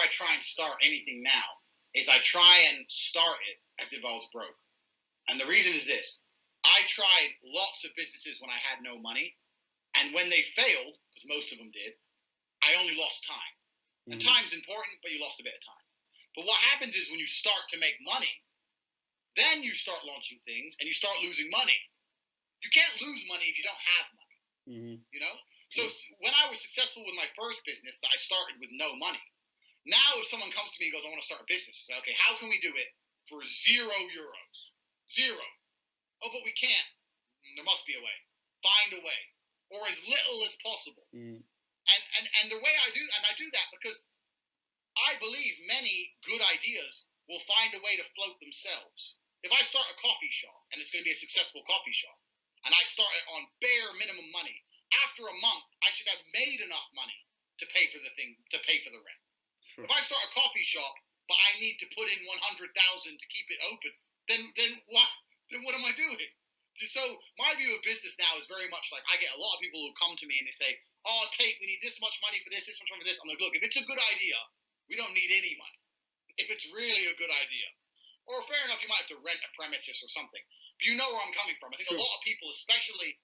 I try and start anything now is I try and start it as if I was broke. And the reason is this. I tried lots of businesses when I had no money. And when they failed, because most of them did, I only lost time. And time's important, but you lost a bit of time. But what happens is when you start to make money, then you start launching things and you start losing money. You can't lose money if you don't have money, you know? So when I was successful with my first business, I started with no money. Now if someone comes to me and goes, I want to start a business, I say, okay, how can we do it for €0? Zero. Oh, but we can't. There must be a way. Find a way. Or as little as possible. And the way I do that because I believe many good ideas will find a way to float themselves. If I start a coffee shop, and it's going to be a successful coffee shop, and I start it on bare minimum money, after a month, I should have made enough money to pay for the rent. Sure. If I start a coffee shop, but I need to put in 100,000 to keep it open, then what am I doing? So my view of business now is very much like I get a lot of people who come to me and they say, oh, Tate, we need this much money for this much money for this. I'm like, look, if it's a good idea, we don't need any money. If it's really a good idea. Or fair enough, you might have to rent a premises or something. But you know where I'm coming from. I think a lot of people, especially,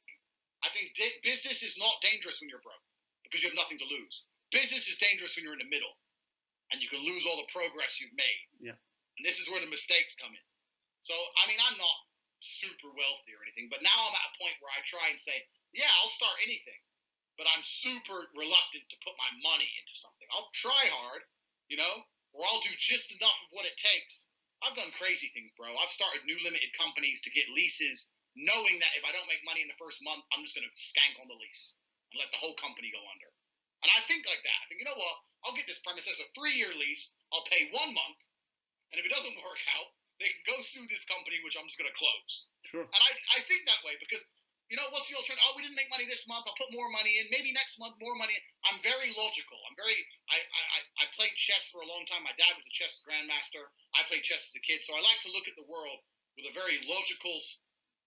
I think business is not dangerous when you're broke because you have nothing to lose. Business is dangerous when you're in the middle and you can lose all the progress you've made. Yeah. And this is where the mistakes come in. So, I mean, I'm not super wealthy or anything, but now I'm at a point where I try and say, yeah, I'll start anything, but I'm super reluctant to put my money into something. I'll try hard, you know, or I'll do just enough of what it takes. I've done crazy things, bro. I've started new limited companies to get leases, knowing that if I don't make money in the first month, I'm just going to skank on the lease and let the whole company go under. And I think like that. I think, you know what? I'll get this premise as a 3-year lease. I'll pay 1 month. And if it doesn't work out, they can go sue this company, which I'm just going to close. Sure. And I think that way because, you know, what's the alternative? Oh, we didn't make money this month. I'll put more money in. Maybe next month, more money in. I'm very logical. I played chess for a long time. My dad was a chess grandmaster. I played chess as a kid. So I like to look at the world with a very logical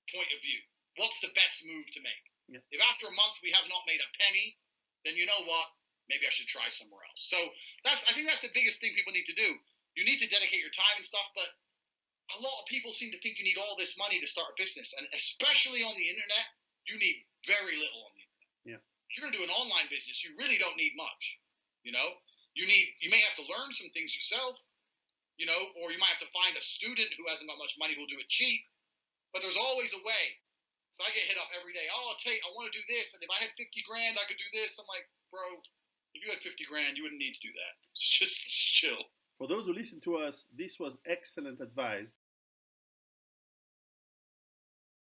point of view. What's the best move to make? Yeah. If after a month we have not made a penny, then you know what? Maybe I should try somewhere else. So I think that's the biggest thing people need to do. You need to dedicate your time and stuff, but a lot of people seem to think you need all this money to start a business, and especially on the internet, you need very little on the internet. Yeah. If you're going to do an online business, you really don't need much. You know, you may have to learn some things yourself, you know, or you might have to find a student who hasn't got much money who'll do it cheap. But there's always a way. So I get hit up every day. Oh, Tate, I want to do this, and if I had 50 grand, I could do this. I'm like, bro, if you had 50 grand, you wouldn't need to do that. Just chill. For those who listen to us, this was excellent advice